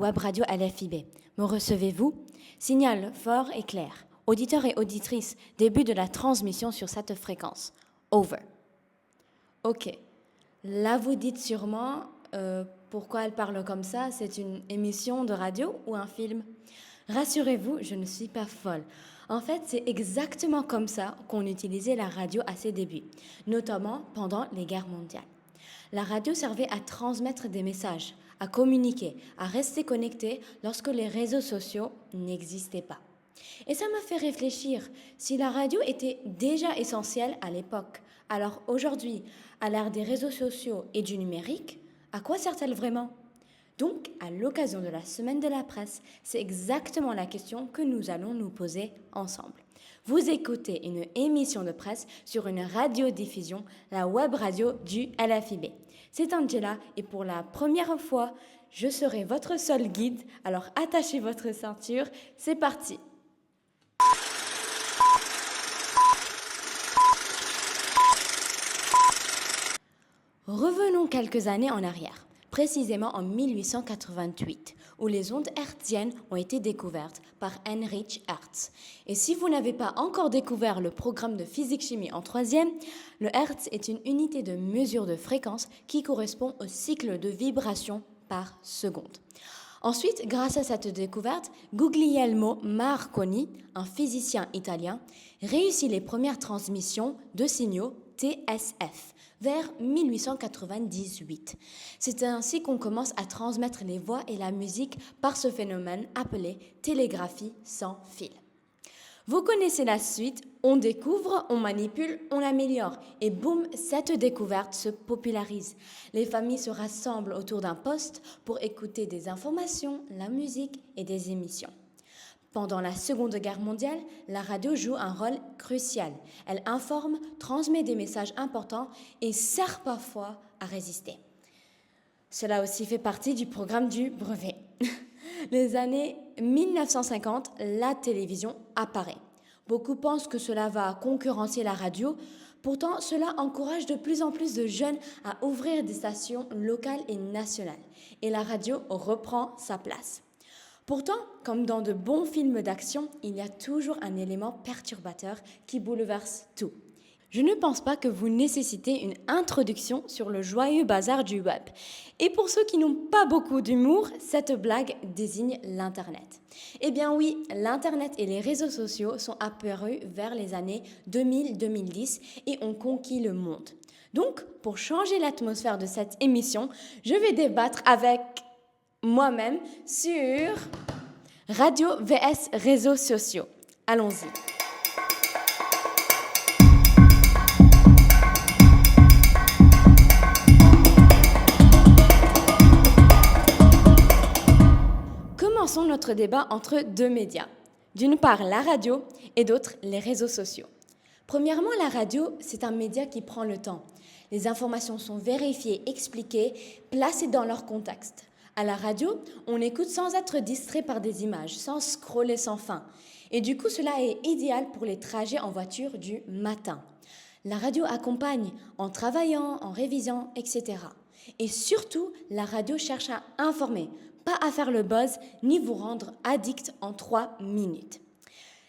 Web Radio LFIB. Me recevez-vous? Signal fort et clair. Auditeurs et auditrices, début de la transmission sur cette fréquence. Over. Ok. Là, vous dites sûrement pourquoi elle parle comme ça. C'est une émission de radio ou un film? Rassurez-vous, je ne suis pas folle. En fait, c'est exactement comme ça qu'on utilisait la radio à ses débuts, notamment pendant les guerres mondiales. La radio servait à transmettre des messages, à communiquer, à rester connecté lorsque les réseaux sociaux n'existaient pas. Et ça m'a fait réfléchir, si la radio était déjà essentielle à l'époque, alors aujourd'hui, à l'ère des réseaux sociaux et du numérique, à quoi sert-elle vraiment? Donc, à l'occasion de la Semaine de la Presse, c'est exactement la question que nous allons nous poser ensemble. Vous écoutez une émission de presse sur une radiodiffusion, la web radio du LFIB. C'est Angela et pour la première fois, je serai votre seul guide, alors attachez votre ceinture, c'est parti! Revenons quelques années en arrière. Précisément en 1888, où les ondes hertziennes ont été découvertes par Heinrich Hertz. Et si vous n'avez pas encore découvert le programme de physique-chimie en 3e, le Hertz est une unité de mesure de fréquence qui correspond au cycle de vibration par seconde. Ensuite, grâce à cette découverte, Guglielmo Marconi, un physicien italien, réussit les premières transmissions de signaux TSF vers 1898. C'est ainsi qu'on commence à transmettre les voix et la musique par ce phénomène appelé télégraphie sans fil. Vous connaissez la suite, on découvre, on manipule, on améliore et boum, cette découverte se popularise. Les familles se rassemblent autour d'un poste pour écouter des informations, la musique et des émissions. Pendant la Seconde Guerre mondiale, la radio joue un rôle crucial. Elle informe, transmet des messages importants et sert parfois à résister. Cela aussi fait partie du programme du brevet. Les années 1950, la télévision apparaît. Beaucoup pensent que cela va concurrencer la radio. Pourtant, cela encourage de plus en plus de jeunes à ouvrir des stations locales et nationales. Et la radio reprend sa place. Pourtant, comme dans de bons films d'action, il y a toujours un élément perturbateur qui bouleverse tout. Je ne pense pas que vous nécessitez une introduction sur le joyeux bazar du web. Et pour ceux qui n'ont pas beaucoup d'humour, cette blague désigne l'Internet. Eh bien oui, l'Internet et les réseaux sociaux sont apparus vers les années 2000-2010 et ont conquis le monde. Donc, pour changer l'atmosphère de cette émission, je vais débattre avec moi-même sur radio vs réseaux sociaux. Allons-y. Commençons notre débat entre deux médias. D'une part la radio et d'autre les réseaux sociaux. Premièrement, la radio, c'est un média qui prend le temps. Les informations sont vérifiées, expliquées, placées dans leur contexte. À la radio, on écoute sans être distrait par des images, sans scroller sans fin. Et du coup, cela est idéal pour les trajets en voiture du matin. La radio accompagne en travaillant, en révisant, etc. Et surtout, la radio cherche à informer, pas à faire le buzz, ni vous rendre addict en 3 minutes.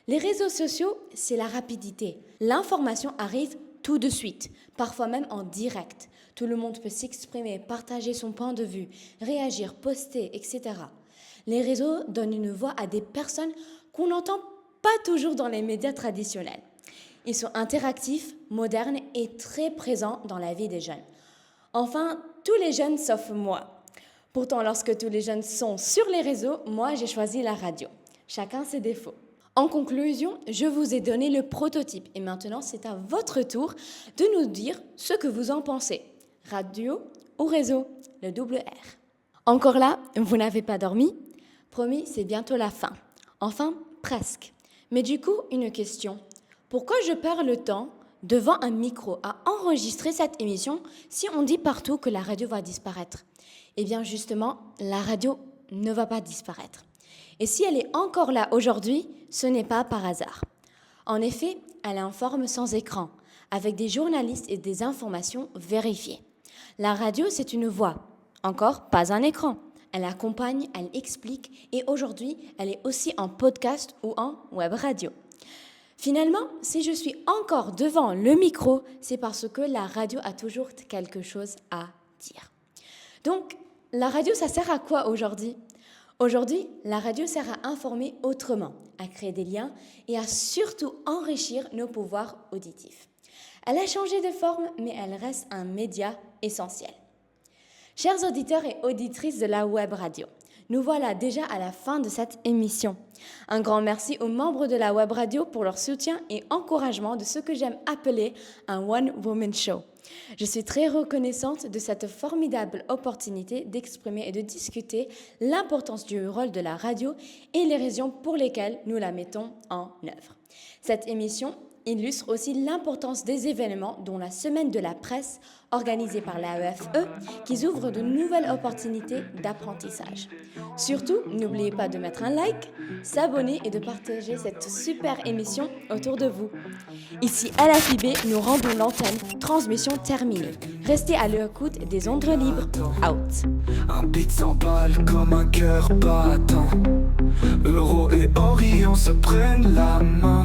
Les réseaux sociaux, c'est la rapidité. L'information arrive tout de suite, parfois même en direct. Tout le monde peut s'exprimer, partager son point de vue, réagir, poster, etc. Les réseaux donnent une voix à des personnes qu'on n'entend pas toujours dans les médias traditionnels. Ils sont interactifs, modernes et très présents dans la vie des jeunes. Enfin, tous les jeunes sauf moi. Pourtant, lorsque tous les jeunes sont sur les réseaux, moi j'ai choisi la radio. Chacun ses défauts. En conclusion, je vous ai donné le prototype et maintenant c'est à votre tour de nous dire ce que vous en pensez. Radio ou réseau, le double R. Encore là, vous n'avez pas dormi? Promis, c'est bientôt la fin. Enfin, presque. Mais du coup, une question. Pourquoi je perds le temps devant un micro à enregistrer cette émission si on dit partout que la radio va disparaître? Eh bien justement, la radio ne va pas disparaître. Et si elle est encore là aujourd'hui, ce n'est pas par hasard. En effet, elle informe sans écran, avec des journalistes et des informations vérifiées. La radio, c'est une voix, encore pas un écran. Elle accompagne, elle explique et aujourd'hui, elle est aussi en podcast ou en web radio. Finalement, si je suis encore devant le micro, c'est parce que la radio a toujours quelque chose à dire. Donc, la radio, ça sert à quoi aujourd'hui ? Aujourd'hui, la radio sert à informer autrement, à créer des liens et à surtout enrichir nos pouvoirs auditifs. Elle a changé de forme, mais elle reste un média essentiel. Chers auditeurs et auditrices de la web radio, nous voilà déjà à la fin de cette émission. Un grand merci aux membres de la web radio pour leur soutien et encouragement de ce que j'aime appeler un one-woman show. Je suis très reconnaissante de cette formidable opportunité d'exprimer et de discuter l'importance du rôle de la radio et les raisons pour lesquelles nous la mettons en œuvre. Cette émission illustre aussi l'importance des événements dont la Semaine de la presse organisée par l'AEFE qui ouvre de nouvelles opportunités d'apprentissage. Surtout, n'oubliez pas de mettre un like, s'abonner et de partager cette super émission autour de vous. Ici à la FIB, nous rendons l'antenne. Transmission terminée. Restez à l'écoute des ondes libres. Out. Un beat s'emballe comme un cœur battant. Euro et Orion se prennent la main.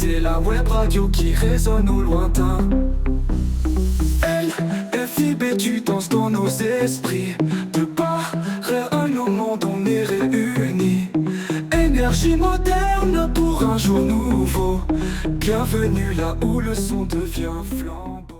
C'est la web radio qui résonne au lointain. Elle, FIB, tu danses dans nos esprits. De part à nos mondes, on est réunis. Énergie moderne pour un jour nouveau. Bienvenue là où le son devient flambeau.